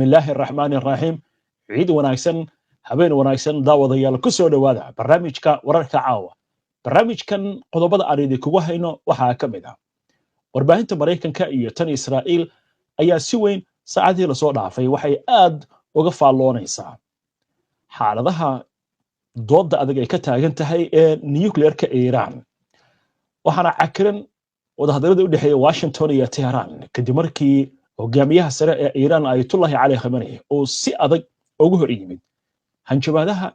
بسم الله الرحمن الرحيم عيد وناكسن habeen wanaagsan daawadayaal ku soo dhawaada barnaamijka wararka caawa barnaamijkan qodobada aan idinku hayno waxa ka mid ah warbaahinta Mareykanka iyo tan Israa'iil ayaa si weyn saacadii la soo dhaafay waxay aad uga faaloonaysaa xaaladaha doodda adag ay ka taagan tahay ee nuclear-ka Iran waxaana cakiran wadahadalada u dhaxeeya Washington iyo Tehran kadib markii hogaamiyaha sare ee Iran Ayatollah Ali Khamenei oo si adag ugu hor yimid hanjabaadaha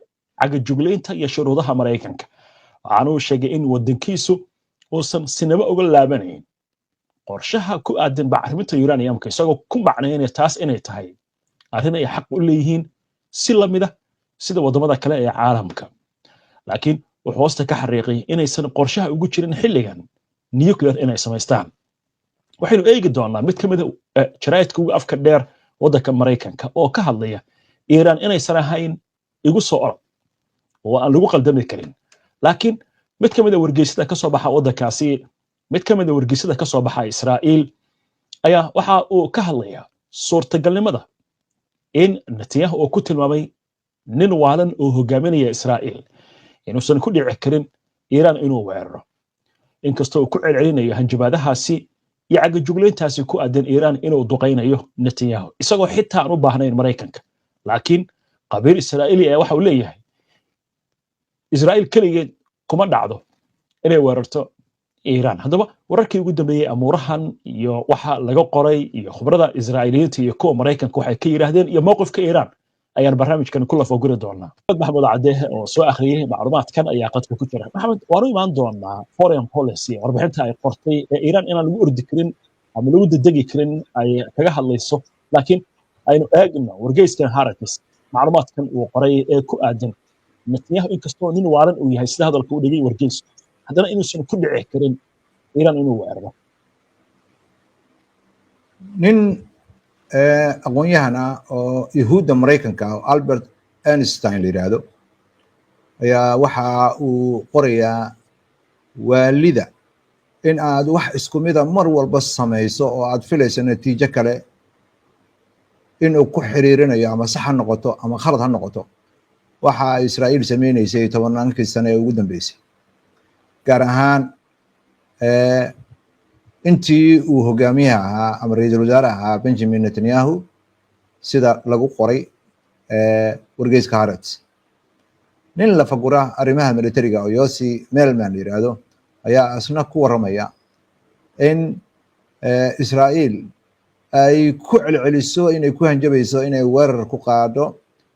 cagajugleynta iyo shuruudaha Mareykanka waxaana uu sheegay in wadankiisu uusan sinaba uga laabanayn qorshaha ku aadan bacriminta uraniumka isagoo ku macneynaya taas inay tahay arrin ay xaq u leeyihiin si la mid ah sida wadamada kale ee caalamka laakiin wuxuu hoosta ka xariiqay inaysan qorshaha ugu jirin xilligan nuclear inay samaystaan waxaynu eegi doonaa mid ka mid ah jaraa'idka ugu afka dheer wadanka Mareykanka oo ka hadlaya Iran inaysan ahayn igu soo orod oo aan lagu qaldami karin laakiin mid ka mid ah wargeysada ka soo baxa wadankaasi mid ka mid ah wargeysada ka soo baxa Israa'iil ayaa waxa uu ka hadlaya suurtagalnimada in Netanyahu uu ku tilmaamay nin waalan oo hogaaminaya Israa'iil inuusan ku dhici karin Iran inuu weeraro inkastoo uu ku celcelinayo hanjabaadahaasi iyo cagajugleyntaasi ku aadan Iran inuu duqeynayo Netanyahu isagoo xitaa aan u baahnayn Mareykanka laakiin qabiil Israa'iili ah waxa uu leeyahay Israa'iil kaligeed kuma dhacdo inay weerarto Iran haddaba wararkii ugu dambeeyay amuurahan iyo waxa laga qoray iyo khibrada Israa'iiliyiinta iyo kuwa Mareykanka waxay ka yiraahdeen iyo mowqifka Iran ayaan barnaamijkan ku lafaguri doonaa Maxamed Cadeeh oo soo akhriyay macluumaadkan ayaa qadka ku jira Maxamed waanu imaan doonaa foreign policy warbixinta ay qortay ee Iran inaan lagu ordi karin ama lagu dadegi karin ay kaga hadlayso laakiin aynu eegno wargeyskan Haaretz macluumaadkan uu qoray ee ku aadan Netanyahu inkastoo nin waaran uu yahay sida hadalka uu dhigay wargeysku haddana inuusan ku dhici karin Iran inuu weeraro nin aqoon-yahan ah oo Yahuudda Mareykanka ah Albert Einstein la yiraahdo ayaa waxa uu qorayaa waalida in aad wax isku mid ah mar walba samayso oo aad filayso natiijo kale in uu ku xiriirinayo ama sax ha noqoto ama khalad ha noqoto waxa Israa'iil sameynaysay 10 sano ee ugu dambeysay gaar ahaan intii uu hogaamiyaha ahaa ama ra'iisul wasaaraha ahaa Benjamin Netanyahu sida lagu qoray wargeyska Haaretz nin la fagura arrimaha militariga oo Yossi Melman la yiraahdo ayaa asna ku waramaya in Israa'iil ay ku celceliso inay ku hanjabayso inay weerar ku qaado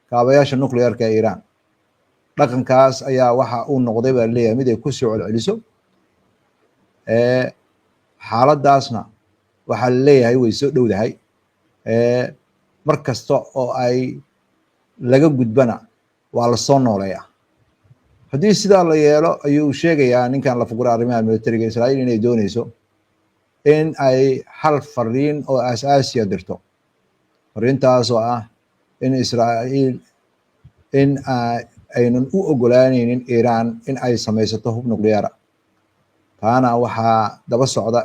kaabayaasha nuclear-ka ee Iran dhaqankaas ayaa waxa uu noqday baa leeyahay mid ay ku soo celceliso xaaladaasna waxa la leeyahay way soo dhowdahay mar kasta oo ay laga gudbana waa la soo nooleeyaa haddii sidaa la yeelo ayuu sheegayaa ninkan la fagura arrimaha militariga Israa'iil inay doonayso in ay hal fariin oo asaasiya dirto fariintaas oo ah in Israa'iil in aynan u ogolaanaynin Iran in ay samaysato hub nuclear taana waxaa daba socda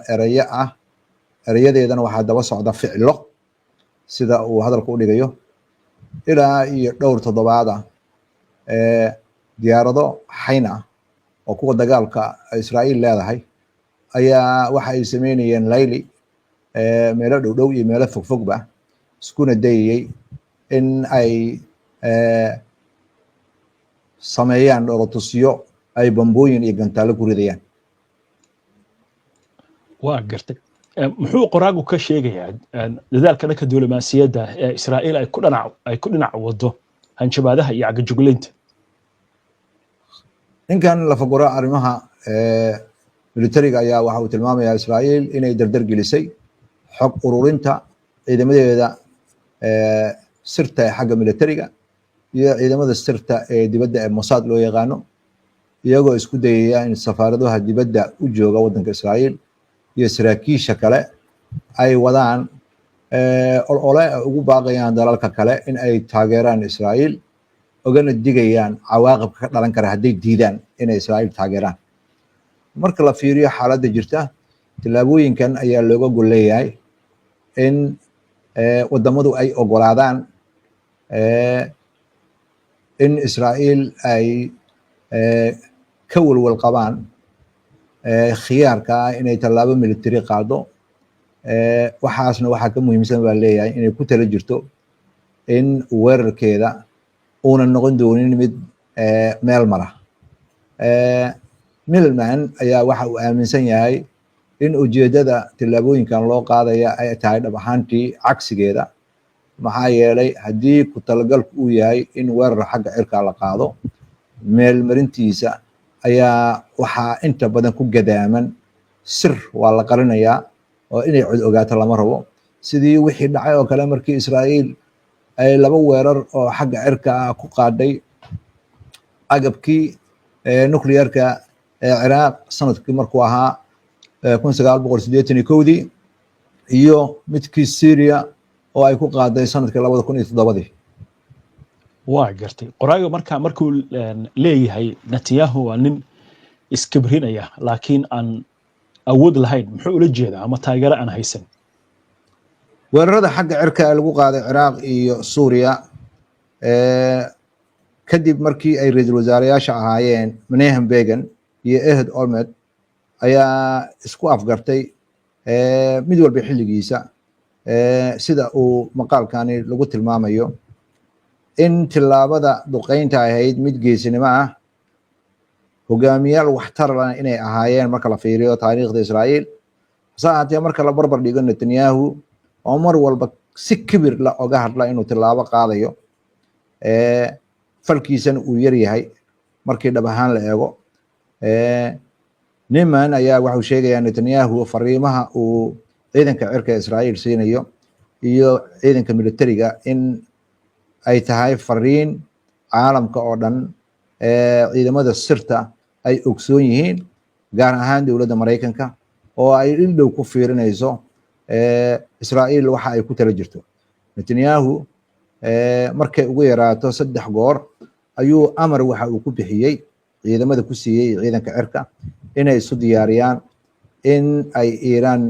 erayadeedana waxaa daba socda ficilo sida uu hadalka u dhigayo ilaa iyo dhowr toddobaad ah diyaarado xayn ah oo kuwa dagaalka Israa'iil leedahay ayaa waxa ay sameynayeen layli meelo dhow iyo meelo fogfogba iskuna dayay in ay sameeyaan dholotusyo ay bambooyin iyo gantaalo ku ridayaan waa gartay muxuu qoraagu ka sheegayaa dadaalka dhanka diblomaasiyadda ee Israa'iil ay ku dhinac wado hanjabaadaha iyo cagajugleynta ninkan la fagura arrimaha militariga ayaa waxa uu tilmaamayaa Israa'iil inay dardar gelisay xog ururinta ciidamadeeda sirta ee xagga militariga iyo ciidamada sirta ee dibadda ee Mossad loo yaqaano iyagoo isku dayaya in safaaradaha dibadda u jooga wadanka Israa'iil iyo saraakiisha kale ay wadaan ole ugu baaqayaan dalalka kale in ay taageeraan Israa'iil ogana digayaan cawaaqibka ka dhalan kara hadday diidaan inay Israa'iil taageeraan marka la fiiriyo xaaladda jirta tilaabooyinkan ayaa looga gol leeyahay in wadamadu ay ogolaadaan in Israa'iil ay ka walwal qabaan khiyaarka ah inay tallaabo military qaado. waxaasna waxaa ka muhiimsan baa leeyahay inay ku tala jirto in weerarkeeda uunan noqon doonin mid meel mara. Milman ayaa waxa uu aaminsan yahay in ujeedada tallaabooyinkan loo qaadaya ay tahay dhab ahaantii cagsigeeda, maxaa yeelay haddii ku talagalku uu yahay in weerar xagga cirka la qaado, meelmarintiisa ayaa waxaa inta badan ku gadaaman sir waa la qarinayaa oo inay cod ogaato lama rabo, sidii wixii dhacay oo kale markii Israa'iil ay 2 weerar oo xagga cirka ku qaaday agabkii nuclearka Ciraaq sanadkii markuu ahaa 1981 iyo midkii Syria oo ay ku qaaday sanadkii 2007. waa gartay qoraaga markuu leeyahay Netanyahu waa nin iskibrinaya laakiin aan awood lahayn, muxuu ula jeedaa ama taageero aan haysan? weerarada xagga cirka ee lagu qaaday Ciraaq iyo Suuriya kadib markii ay ra'iisul wasaarayaasha ahaayeen Menachem Begin iyo Ehud Olmert ayaa isku afgartay mid walba xilligiisa sida uu maqaalkani lagu tilmaamayo in tilaabada duqeynta ahayd mid geesinimo ah, hogaamiyaal waxtar leh inay ahaayeen marka la fiiriyo taariikhda Israa'iil. Saacadii marka la barbar dhigo Netanyahu oo mar walba si kibir la oga hadla inuu tilaabo qaadayo falkiisan uu yar yahay markii dhab ahaan la eego. Niman ayaa wuxuu sheegayaa Netanyahu fariimaha uu ciidanka cirka Israa'iil siinayo iyo ciidanka militariga in ay tahay fariin caalamka oo dhan ciidamada sirta ay ogsoon yihiin, gaar ahaan dowladda Mareykanka oo ay indhow ku fiirinayso Israa'iil waxa ay ku tala jirto. Netanyahu markay ugu yaraato 3 goor ayuu amar waxa uu ku bixiyay ciidamada ku siiyay ciidanka cirka inay isu diyaariyaan in ay Iiraan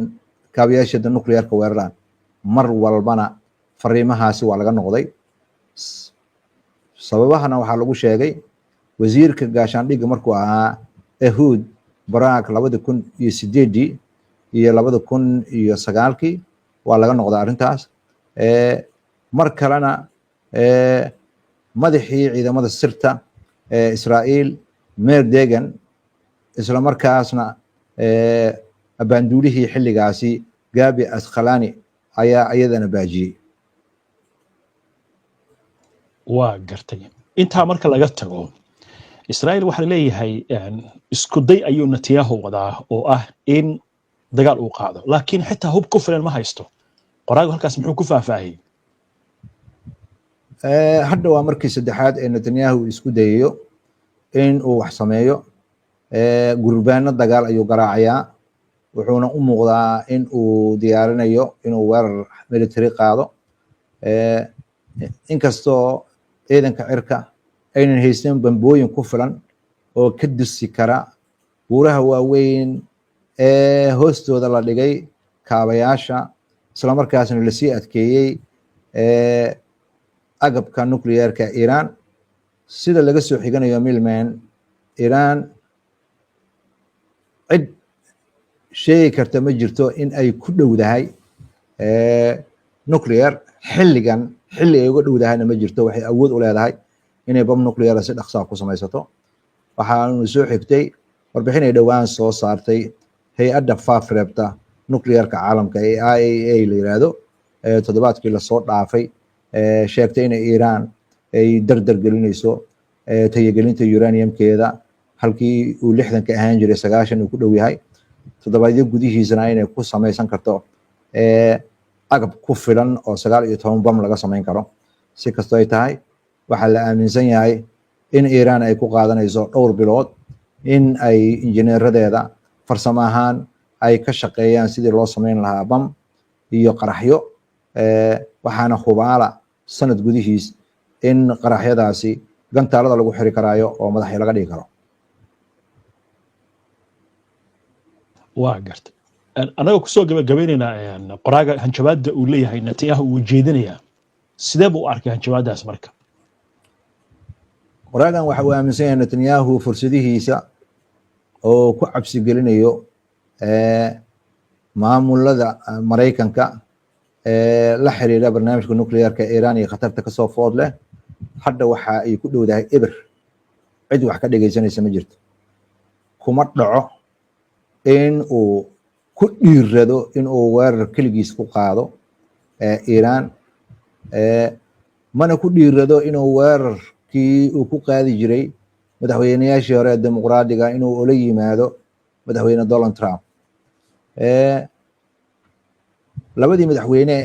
kaabiyaasha nuclearka weeraraan. mar walbana fariimahaasi waa laga noqday. sababahana waxaa lagu sheegay wasiirka gaashaandhigga markuu ahaa Ehud Barak 2008 iyo 2009 waa laga noqday arrintaas. mar kalena madaxii ciidamada sirta Israa'iil Meir Dagan isla markaasna abaanduulihii xilligaasi Gabi Asqalani ayaa iyadana baajiyey. waa gartay intaa marka laga tago Israa'iil waxa leeyahay isku day ayuu Netanyahu wadaa oo ah in dagaal uu qaado, laakiin xitaa hub ku filan ma haysto. qoraagu halkaas muxuu ku faahfaahiyay? hadda waa markii saddexaad ee Netanyahu isku dayayo in uu wax sameeyo. gurbaano dagaal ayuu garaacayaa, wuxuuna u muuqdaa in uu diyaarinayo inuu weerar military qaado. inkastoo ciidanka cirka aynan haysan bambooyin ku filan oo ka dusi kara buuraha waaweyn ee hoostooda la dhigay kaabayaasha, isla markaasna lasii adkeeyey agabka nuclearka Iiraan. sida laga soo xiganayo Milman, Iiraan cid sheegi karta ma jirto in ay ku dhowdahay nuclear xilligan. xilli ay uga dhowdahayna ma jirto. waxay awood u leedahay inay bam nuclear si dhaqso ku samaysato. waxaanu soo xigtay warbixin ay dhowaan soo saartay hay-adda faafireebta nuclearka caalamka ee IAEA la yiraahdo toddobaadkii la soo dhaafay, sheegtay in Iiraan ay dardar gelinayso tayagelinta uraniumkeeda halkii uu 60 ka ahaan jiray 90 uu ku dhow yahay. toddobaadyo gudihiisana inay ku samaysan karto agab ku filan oo 19 bam laga samayn karo. si kastoo ay tahay waxaa la aaminsan yahay in Iiraan ay ku qaadanayso dhowr bilood in ay injineeradeeda farsamo ahaan ay ka shaqeeyaan sidii loo samayn lahaa bam iyo qaraxyo. waxaana hubaala sanad gudihiis in qaraxyadaasi gantaalada lagu xiri karaayo oo madaxyo laga dhigi karo. waa gartay anaga kusoo gabagabaynaynaa qoraaga hanjabaadda uu leeyahay Netanyahu uu jeedinayaa sidee buu u arkay hanjabaaddaas marka qoraagan waxa uu aaminsan yahay Netanyahu fursadihiisa oo ku cabsi gelinayo maamulada Mareykanka la xiriira barnaamijka nuclearka Iran iyo khatarta ka soo food leh hadda waxa ay ku dhowdahay eber cid wax ka dhageysanaysa ma jirto kuma dhaco in uu ku dhiirado in uu weerar keligiis ku qaado Iran mana ku dhiirado inuu weerarkii uu ku qaadi jiray madaxweynayaashii hore dimuqraadiga inuu ula yimaado madaxweyne Donald Trump labadii madaxweyne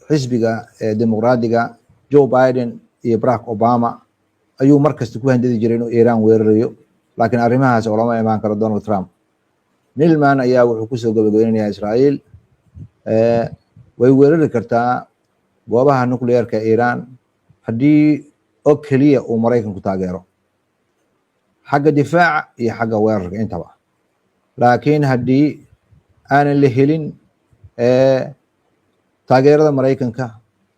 xisbiga dimuqraadiga Joe Biden iyo Barack Obama ayuu markasta ku handadi jiray inuu Iran weerarayo laakiin arrimahaas oo lama imaan karo Donald Trump Nilman ayaa wuxuu ku soo gabagabeynayaa Israa'iil way weerari kartaa goobaha nuclearka Iran haddii oo kaliya uu Mareykanku taageero xagga difaaca iyo xagga weerarka intaba laakiin haddii aanan la helin taageerada Mareykanka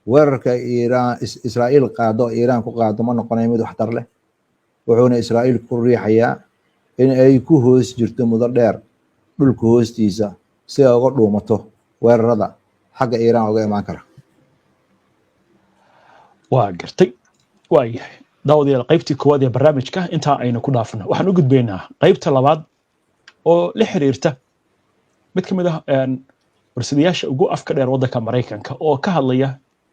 weerarka Iran Israa'iil qaado Iran ku qaado ma noqonayo mid waxtar leh wuxuuna Israa'iil ku riixayaa in ay ku hoos jirto muddo dheer dhulka hoostiisa si ay uga dhuumato weerarada xagga Iran uga imaan kara waa gartay waayahay daawadayaal qaybtii koowaad ee barnaamijka intaa aynu ku dhaafno waxaan u gudbaynaa qaybta labaad oo la xiriirta mid ka mid ah warsidayaasha ugu afka dheer waddanka Mareykanka oo ka hadlaya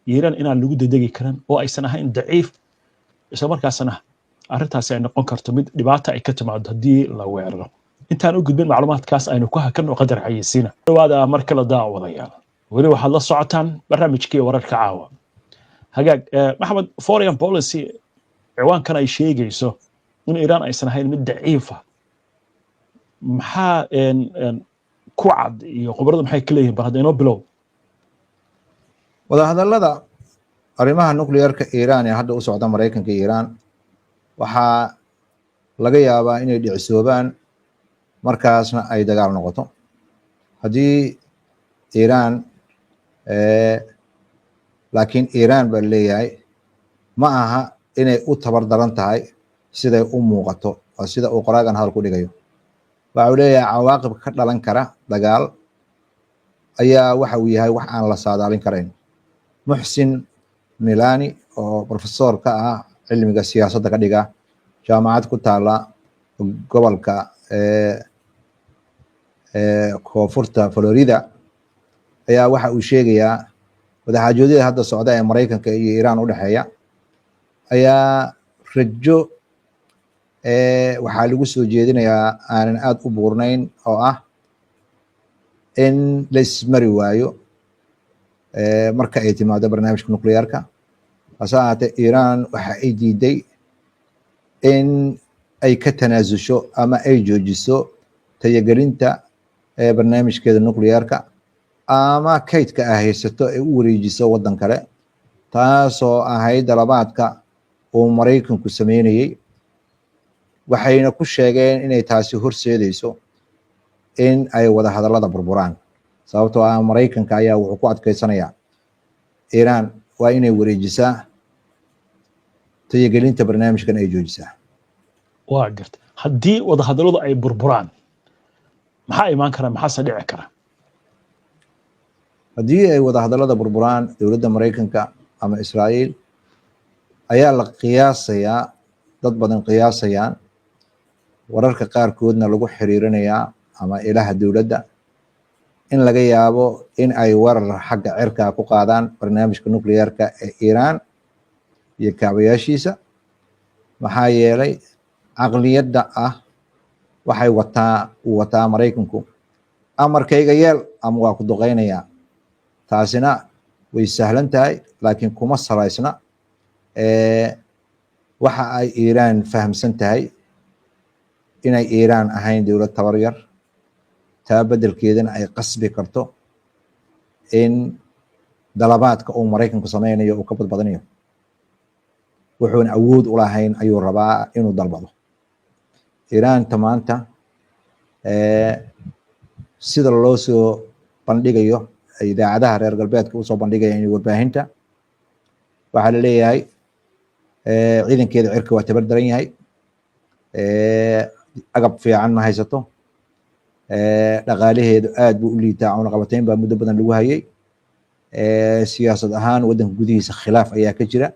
Iran inaan lagu dedegi karin oo aysan ahayn daciif isla markaasna arrintaasi ay noqon karto mid dhibaato ay ka timaado haddii la weeraro intaan u gudbin macluumaadkaas aynu ku hakan qadar xayeysiina dhawaada mar kale daawadayaal weli waxaad la socotaan barnaamijkii wararka caawa hagaag maxamed foreign policy ciwaankan ay sheegayso in Iran aysan ahayn mid daciif ah maxaa ku cad iyo khibrada maxay ka leeyihiin bal hadda inoo bilow wada hadallada arrimaha nuclearka Iran ee hadda u socda Mareykanka iyo Iran waxaa laga yaabaa inay dhicisoobaan markaasna ay dagaal noqoto haddii Iran laakiin Iran baa leeyahay ma aha inay u tabar daran tahay siday u muuqato oo sida uu qoraagan hadal ku dhigayo waxa uu leeyahay cawaaqib ka dhalan kara dagaal ayaa waxa uu yahay wax aan la saadaalin karayn Muhsin Milani oo professor ka ah cilmiga siyaasadda ka dhiga jaamacad ku taala gobolka koonfurta Florida ayaa waxa uu sheegayaa wadaxaajoodida hadda socda ee Mareykanka iyo Iran u dhaxeeya ayaa rajo waxaa lagu soo jeedinayaa aanan aad u buurnayn oo ah in la ismari waayo marka ay timaado barnaamijka nuclearka hase ahaatee Iran waxa ay diiday in ay ka tanaasusho ama ay joojiso tayagelinta barnaamijkeeda nuclearka ama kaydka ay haysato ay u wareejiso waddan kale taasoo ahayd dalabaadka uu Mareykanku sameynayay waxayna ku sheegeen inay taasi horseedayso in ay wada hadallada burburaan sababtoo ah Mareykanka ayaa wuxuu ku adkeysanayaa Iran waa inay wareejisaa tayagelinta barnaamijkan ay joojisaa waa gartay haddii wada hadalladu ay burburaan maxaa imaan kara maxaa dhici kara haddii ay wada hadallada burburaan dowladda Mareykanka ama Israa'iil ayaa la qiyaasayaa dad badan qiyaasayaan wararka qaarkoodna lagu xiriirinayaa ama ilaha dowladda in laga yaabo in ay weerar xagga cirka ku qaadaan barnaamijka nuclearka ee Iran iyo kaabayaashiisa maxaa yeelay aqliyadda ah waxay wataa Mareykanku amarkayga yeel ama waa ku duqeynayaa taasina way sahlan tahay laakiin kuma salaysna waxa ay Iran fahamsan tahay inay Iran ahayn dowlad tabar yar taa bedelkeedana ay qasbi karto in dalabaadka uu Mareykanku sameynayo uu ka badbadanayo wuxuuna awood u lahayn ayuu rabaa inuu dalbado Iran maanta sida loo soo bandhigayo idaacadaha reer galbeedka usoo bandhigayaan warbaahinta waxaa la leeyahay ciidankeeda cirka waa tabar daran yahay agab fiican ma haysato dhaqaalaheedu aad buu u liitaa cunaqabatayn baa muddo badan lagu hayay siyaasad ahaan waddanka gudihiisa khilaaf ayaa ka jira